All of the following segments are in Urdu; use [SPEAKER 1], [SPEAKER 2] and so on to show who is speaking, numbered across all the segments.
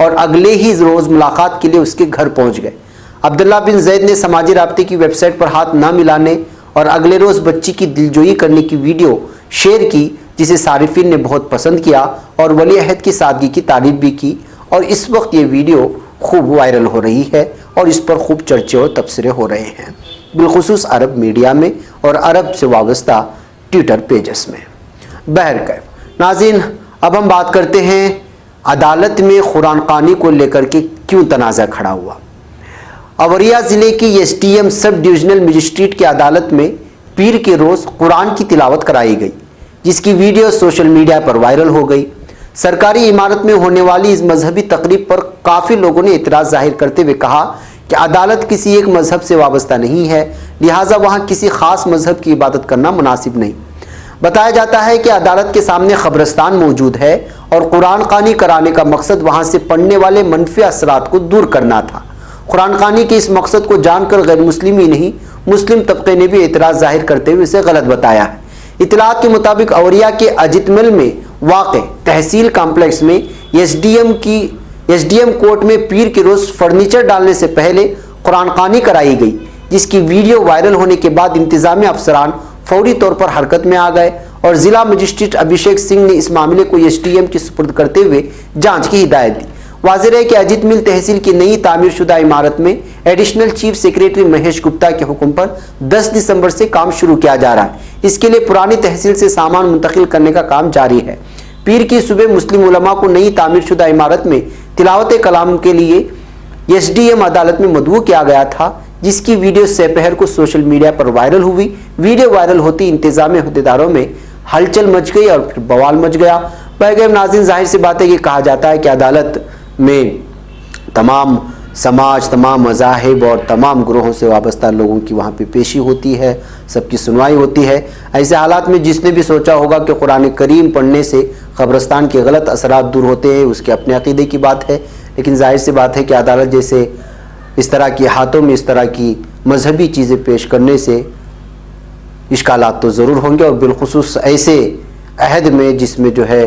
[SPEAKER 1] اور اگلے ہی روز ملاقات کے لیے اس کے گھر پہنچ گئے۔ عبداللہ بن زید نے سماجی رابطے کی ویب سائٹ پر ہاتھ نہ ملانے اور اگلے روز بچی کی دلجوئی کرنے کی ویڈیو شیئر کی، جسے صارفین نے بہت پسند کیا اور ولی عہد کی سادگی کی تعریف بھی کی، اور اس وقت یہ ویڈیو خوب وائرل ہو رہی ہے اور اس پر خوب چرچے اور تبصرے ہو رہے ہیں، بالخصوص عرب میڈیا میں اور عرب سے وابستہ ٹویٹر پیجز میں۔ بہرکیف ناظرین، اب ہم بات کرتے ہیں عدالت میں قرآن خوانی کو لے کر کے کیوں تنازع کھڑا ہوا۔ اوریا ضلع کی S T M sub divisional magistrate کی عدالت میں پیر کے روز قرآن کی تلاوت کرائی گئی، جس کی ویڈیو سوشل میڈیا پر وائرل ہو گئی۔ سرکاری عمارت میں ہونے والی اس مذہبی تقریب پر کافی لوگوں نے اعتراض ظاہر کرتے ہوئے کہا کہ عدالت کسی ایک مذہب سے وابستہ نہیں ہے، لہٰذا وہاں کسی خاص مذہب کی عبادت کرنا مناسب نہیں۔ بتایا جاتا ہے کہ عدالت کے سامنے قبرستان موجود ہے اور قرآن خوانی کرانے کا مقصد وہاں سے پڑھنے والے منفی اثرات کو دور کرنا تھا۔ قرآن خوانی کے اس مقصد کو جان کر غیر مسلم ہی نہیں، مسلم طبقے نے بھی اعتراض ظاہر کرتے ہوئے اسے غلط بتایا ہے۔ اطلاعات کے مطابق اوریا کے اجت مل میں واقع تحصیل کمپلیکس میں ایس ڈی ایم کورٹ میں پیر کے روز فرنیچر ڈالنے سے پہلے قرآن خوانی کرائی گئی، جس کی ویڈیو وائرل ہونے کے بعد انتظامی افسران فوری طور پر حرکت میں آ گئے اور ضلع مجسٹریٹ ابھیشیک سنگھ نے اس معاملے کو ایس ٹی ایم کی سپرد کرتے ہوئے جانچ کی ہدایت دی۔ واضح ہے کہ اجت مل تحصیل کی نئی تعمیر شدہ عمارت میں additional chief secretary Mahesh Gupta کے حکم پر 10 دسمبر سے کام شروع کیا جا رہا ہے۔ اس کے لیے پرانی تحصیل سے سامان منتقل کرنے کا کام جاری ہے۔ پیر کی صبح مسلم علماء کو نئی تعمیر شدہ عمارت میں تلاوت کلام کے لیے ایس ڈی ایم عدالت میں مدعو کیا گیا تھا، جس کی ویڈیو سپہر کو سوشل میڈیا پر وائرل ہوئی۔ ویڈیو وائرل ہوتی انتظامی عہدیداروں میں ہلچل مچ گئی اور پھر بوال مچ گیا۔ بہرکیف ناظرین، ظاہر سی بات ہے، یہ کہا جاتا ہے کہ عدالت میں تمام سماج، تمام مذاہب اور تمام گروہوں سے وابستہ لوگوں کی وہاں پہ پیشی ہوتی ہے، سب کی سنوائی ہوتی ہے۔ ایسے حالات میں جس نے بھی سوچا ہوگا کہ قرآن کریم پڑھنے سے قبرستان کے غلط اثرات دور ہوتے ہیں، اس کے اپنے عقیدے کی بات ہے، لیکن ظاہر سی بات ہے کہ عدالت جیسے اس طرح کی ہاتھوں میں اس طرح کی مذہبی چیزیں پیش کرنے سے اشکالات تو ضرور ہوں گے، اور بالخصوص ایسے عہد میں جس میں جو ہے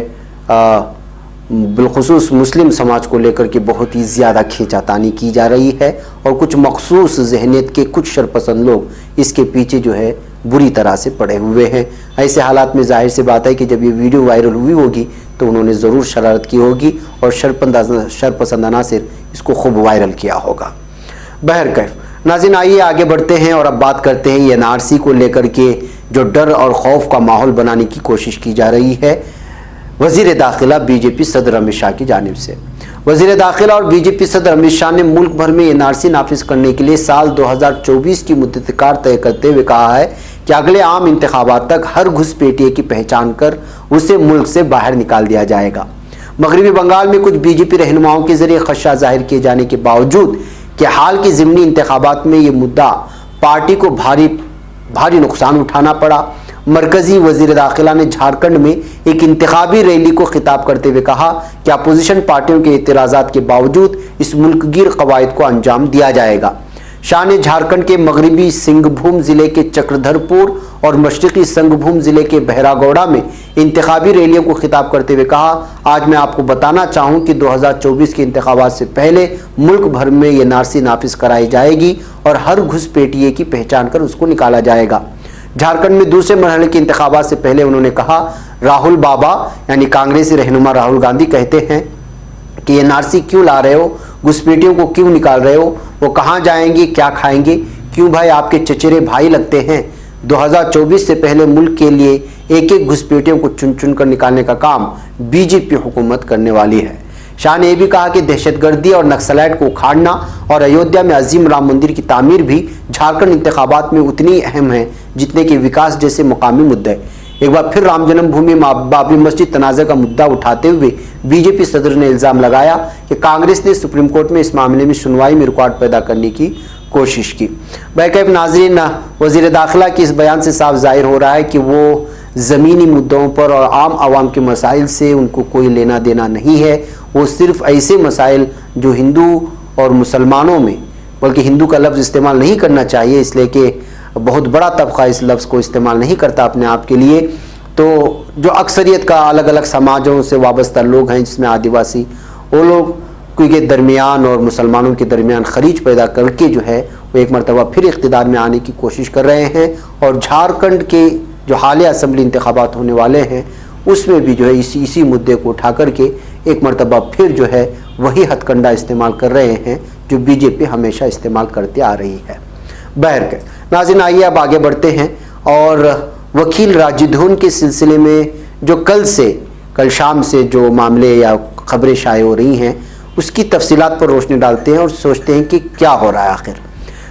[SPEAKER 1] بالخصوص مسلم سماج کو لے کر کے بہت ہی زیادہ کھینچا تانی کی جا رہی ہے، اور کچھ مخصوص ذہنیت کے کچھ شرپسند لوگ اس کے پیچھے جو ہے بری طرح سے پڑے ہوئے ہیں۔ ایسے حالات میں ظاہر سی بات ہے کہ جب یہ ویڈیو وائرل ہوئی ہوگی تو انہوں نے ضرور شرارت کی ہوگی اور شرپسند عناصر اس کو خوب وائرل کیا ہوگا۔ بہرکیف ناظرین، آئیے آگے بڑھتے ہیں اور اب بات کرتے ہیں این آر سی کو لے کر کے جو ڈر اور خوف کا ماحول بنانے کی کوشش کی جا رہی ہے وزیر داخلہ بی جے پی صدر امت شاہ کی جانب سے۔ وزیر داخلہ اور بی جے پی صدر امت شاہ نے ملک بھر میں این آر سی نافذ کرنے کے لیے سال 2024 کی مدت کار طے کرتے ہوئے کہا ہے کہ اگلے عام انتخابات تک ہر گھسپیٹیے کی پہچان کر اسے ملک سے باہر نکال دیا جائے گا۔ مغربی بنگال میں کچھ بی جے پی رہنماؤں کے ذریعے خدشہ ظاہر کیے جانے کے باوجود کہ حال کے ضمنی انتخابات میں یہ مدعا پارٹی کو بھاری نقصان اٹھانا پڑا، مرکزی وزیر داخلہ نے جھارکھنڈ میں ایک انتخابی ریلی کو خطاب کرتے ہوئے کہا کہ اپوزیشن پارٹیوں کے اعتراضات کے باوجود اس ملک گیر قواعد کو انجام دیا جائے گا۔ شاہ نے جھارکھنڈ کے مغربی سنگھ بھوم ضلع کے چکردھر پور اور مشرقی سنگھ بھوم ضلع کے بہرا گوڑا میں انتخابی ریلیوں کو خطاب کرتے ہوئے کہا، آج میں آپ کو بتانا چاہوں کہ 2024 کے انتخابات سے پہلے ملک بھر میں یہ این آر سی نافذ کرائی جائے گی اور ہر گھسپیٹیے کی پہچان کر اس کو نکالا جائے گا۔ جھارکھنڈ میں دوسرے مرحلے کے انتخابات سے پہلے انہوں نے کہا، راہل بابا یعنی کانگریسی رہنما راہل گاندھی کہتے ہیں کہ این آر سی کیوں لا رہے ہو، گھسپیٹیوں کو کیوں نکال رہے ہو، وہ کہاں جائیں گے، کیا کھائیں گے، کیوں بھائی آپ کے چچیرے بھائی لگتے ہیں۔ 2024 سے پہلے ملک کے لیے ایک ایک گھسپیٹیوں کو چن چن کر نکالنے کا کام بی جے پی حکومت کرنے والی ہے۔ شاہ نے یہ بھی کہا کہ دہشت گردی اور نکسلائٹ کو اکھاڑنا اور ایودھیا میں عظیم رام مندر کی تعمیر بھی جھارکھنڈ انتخابات میں اتنی اہم ہے جتنے کہ وکاس جیسے مقامی مدعے۔ ایک بار پھر رام جنم بھومی بابری مسجد تنازع کا مدعا اٹھاتے ہوئے بی جے پی صدر نے الزام لگایا کہ کانگریس نے سپریم کورٹ میں اس معاملے میں سنوائی میں رکاوٹ پیدا کرنے کی کوشش کی۔ بہرکیف ناظرین، وزیر داخلہ کے اس بیان سے صاف ظاہر ہو رہا ہے کہ وہ زمینی مدعوں پر اور عام عوام کے مسائل سے ان کو کوئی لینا دینا نہیں ہے۔ وہ صرف ایسے مسائل جو ہندو اور مسلمانوں میں، بلکہ ہندو کا لفظ استعمال نہیں کرنا چاہیے اس لیے کہ بہت بڑا طبقہ اس لفظ کو استعمال نہیں کرتا اپنے آپ کے لیے، تو جو اکثریت کا الگ الگ سماجوں سے وابستہ لوگ ہیں جس میں آدیواسی، وہ لوگ کے درمیان اور مسلمانوں کے درمیان خلیج پیدا کر کے جو ہے وہ ایک مرتبہ پھر اقتدار میں آنے کی کوشش کر رہے ہیں، اور جھارکھنڈ کے جو حالیہ اسمبلی انتخابات ہونے والے ہیں اس میں بھی جو ہے اسی مدعے کو اٹھا کر کے ایک مرتبہ پھر جو ہے وہی ہتھ کنڈا استعمال کر رہے ہیں جو بی جے پی ہمیشہ استعمال کرتے آ رہی ہے۔ بہرکیف ناظرین، آئیے اب آگے بڑھتے ہیں اور وکیل راجی دھون کے سلسلے میں جو کل شام سے جو معاملے یا خبریں شائع ہو رہی ہیں اس کی تفصیلات پر روشنی ڈالتے ہیں اور سوچتے ہیں کہ کیا ہو رہا ہے آخر۔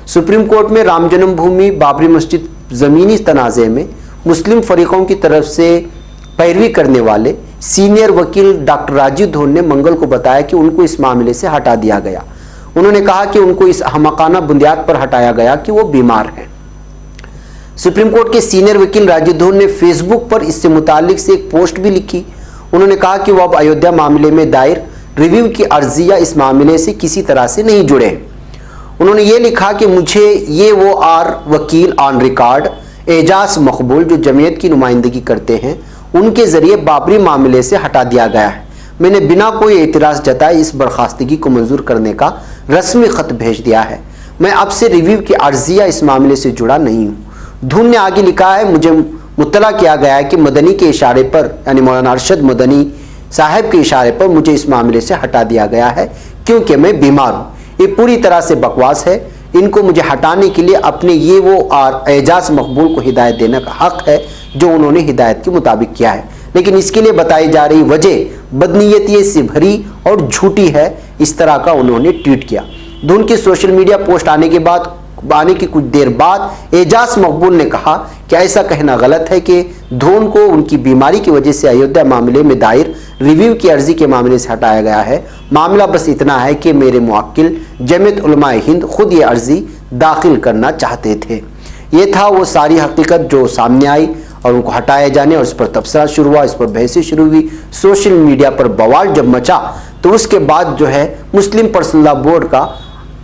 [SPEAKER 1] سپریم کورٹ میں رام جنم بھومی بابری مسجد زمینی تنازع میں مسلم فریقوں کی طرف سے پیروی کرنے والے سینئر وکیل ڈاکٹر راجیو دھون نے منگل کو بتایا کہ ان کو اس معاملے سے ہٹا دیا گیا۔ انہوں نے کہا کہ ان کو اس احمقانہ بنیاد پر ہٹایا گیا کہ وہ بیمار ہیں۔ سپریم کورٹ کے سینئر وکیل راجیو دھون نے فیس بک پر اس سے متعلق سے ایک پوسٹ بھی لکھی۔ انہوں نے کہا کہ وہ اب ایودھیا معاملے میں دائر ریویو کی عرضیہ اس معاملے سے کسی طرح سے نہیں جڑے۔ انہوں نے یہ لکھا کہ مجھے یہ وہ وکیل آن ریکارڈ اعجاز مقبول جو جمعیت کی نمائندگی کرتے ہیں ان کے ذریعے بابری معاملے سے ہٹا دیا گیا ہے۔ میں نے بنا کوئی اعتراض جتائے اس برخاستگی کو منظور کرنے کا رسمی خط بھیج دیا ہے۔ میں اب سے ریویو کی عرضیہ اس معاملے سے جڑا نہیں ہوں۔ دھون نے آگے لکھا ہے، مجھے مطلع کیا گیا ہے کہ مدنی کے اشارے پر یعنی مولانا ارشد مدنی صاحب کے اشارے پر مجھے اس معاملے سے ہٹا دیا گیا ہے کیونکہ میں بیمار ہوں۔ یہ پوری طرح سے بکواس ہے۔ ان کو مجھے ہٹانے کے لیے اپنے یہ وہ اعجاز مقبول کو ہدایت دینے کا حق ہے جو انہوں نے ہدایت کے مطابق کیا ہے، لیکن اس کے لیے بتائی جا رہی وجہ بدنیتی سے بھری اور جھوٹی ہے۔ اس طرح کا انہوں نے ٹویٹ کیا۔ دھون کی سوشل میڈیا پوسٹ آنے کی کچھ دیر بعد اعجاز مقبول نے کہا کہ ایسا کہنا غلط ہے کہ دھون کو ان کی بیماری کی وجہ سے ایودھیا معاملے میں دائر ریویو کی عرضی کے معاملے سے ہٹایا گیا ہے۔ معاملہ بس اتنا ہے کہ میرے موکل جمعیت علماء ہند خود یہ عرضی داخل کرنا چاہتے تھے۔ یہ تھا وہ ساری حقیقت جو سامنے آئی اور ان کو ہٹائے جانے اور اس پر تبصرہ شروع ہوا، اس پر بحثیں شروع ہوئی، سوشل میڈیا پر بوال جب مچا تو اس کے بعد جو ہے مسلم پرسنل لاء بورڈ کا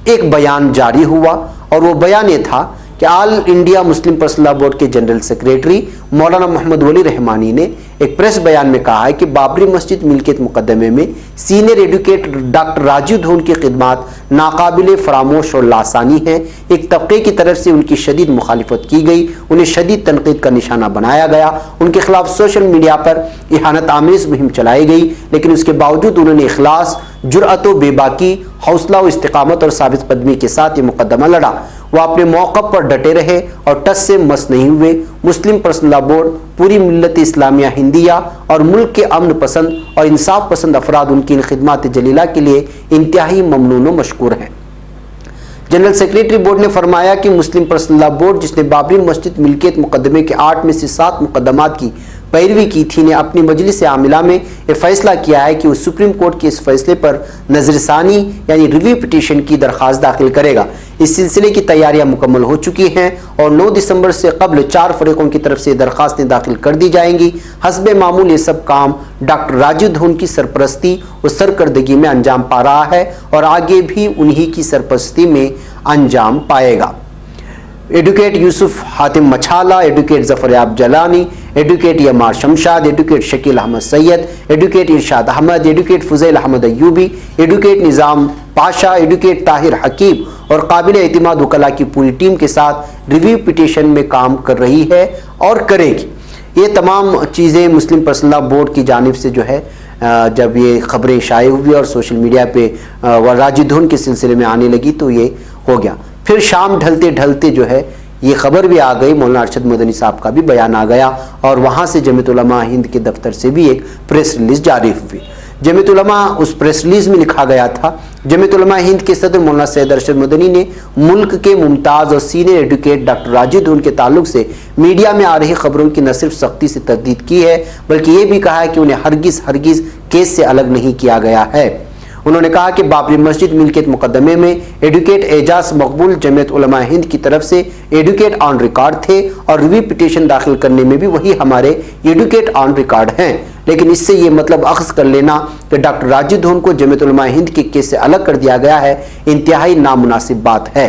[SPEAKER 1] ایک بیان جاری ہوا، اور وہ بیان یہ تھا کہ all India Muslim personal law board کے جنرل سیکریٹری مولانا محمد ولی رحمانی نے ایک پریس بیان میں کہا ہے کہ بابری مسجد ملکیت مقدمے میں سینئر ایڈوکیٹ ڈاکٹر راجیو دھون کی خدمات ناقابل فراموش اور لاسانی ہیں۔ ایک طبقے کی طرف سے ان کی شدید مخالفت کی گئی، انہیں شدید تنقید کا نشانہ بنایا گیا، ان کے خلاف سوشل میڈیا پر اہانت آمیز مہم چلائی گئی، لیکن اس کے باوجود انہوں نے اخلاص، جرأت و بے باکی، حوصلہ و استقامت اور ثابت قدمی کے ساتھ یہ مقدمہ لڑا۔ وہ اپنے موقف پر ڈٹے رہے اور ٹس سے مس نہیں ہوئے۔ مسلم پرسنل لاء بورڈ، پوری ملت اسلامیہ ہندیہ اور ملک کے امن پسند اور انصاف پسند افراد ان کی ان خدمات جلیلہ کے لیے انتہائی ممنون و مشکور ہیں۔ جنرل سیکریٹری بورڈ نے فرمایا کہ مسلم پرسنل لاء بورڈ جس نے بابری مسجد ملکیت مقدمے کے 8 میں سے 7 مقدمات کی پیروی کی تھی نے اپنی مجلس عاملہ میں یہ فیصلہ کیا ہے کہ وہ سپریم کورٹ کے اس فیصلے پر نظر ثانی یعنی ریویو پٹیشن کی درخواست داخل کرے گا۔ اس سلسلے کی تیاریاں مکمل ہو چکی ہیں اور 9 دسمبر سے قبل 4 فریقوں کی طرف سے درخواستیں داخل کر دی جائیں گی۔ حسب معمول یہ سب کام ڈاکٹر راجیو دھون کی سرپرستی و سرکردگی میں انجام پا رہا ہے اور آگے بھی انہی کی سرپرستی میں انجام پائے گا۔ ایڈوکیٹ یوسف حاتم مچھالہ، ایڈوکیٹ ظفر یاب جلانی، ایڈوکیٹ یمار شمشاد، ایڈوکیٹ شکیل احمد سید، ایڈوکیٹ ارشاد احمد، ایڈوکیٹ فضیل احمد ایوبی، ایڈوکیٹ نظام پاشا، ایڈوکیٹ طاہر حکیم اور قابل اعتماد وکلاء کی پوری ٹیم کے ساتھ ریویو پٹیشن میں کام کر رہی ہے اور کرے گی۔ یہ تمام چیزیں مسلم پرسنل لاء بورڈ کی جانب سے جو ہے جب یہ خبریں شائع ہوئی اور سوشل میڈیا پہ راجیو دھون کے سلسلے میں آنے لگی تو یہ ہو گیا۔ پھر شام ڈھلتے ڈھلتے جو ہے یہ خبر بھی آ گئی، مولانا ارشد مدنی صاحب کا بھی بیان آ گیا اور وہاں سے جمعیت علماء ہند کے دفتر سے بھی ایک پریس ریلیز جاری ہوئی۔ جمعیت علماء اس پریس ریلیز میں لکھا گیا تھا، جمعیت علماء ہند کے صدر مولانا سید ارشد مدنی نے ملک کے ممتاز اور سینئر ایڈوکیٹ ڈاکٹر راجیو دھون کے تعلق سے میڈیا میں آ رہی خبروں کی نہ صرف سختی سے تردید کی ہے بلکہ یہ بھی کہا ہے کہ انہیں ہرگز کیس سے الگ نہیں کیا گیا ہے۔ انہوں نے کہا کہ بابری مسجد ملکیت مقدمے میں ایڈوکیٹ اعجاز مقبول جمعیت علماء ہند کی طرف سے ایڈوکیٹ آن ریکارڈ تھے اور ریویو پٹیشن داخل کرنے میں بھی وہی ہمارے ایڈوکیٹ آن ریکارڈ ہیں، لیکن اس سے یہ مطلب اخذ کر لینا کہ ڈاکٹر راجیو دھون کو جمعیت علماء ہند کے کیس سے الگ کر دیا گیا ہے انتہائی نامناسب بات ہے۔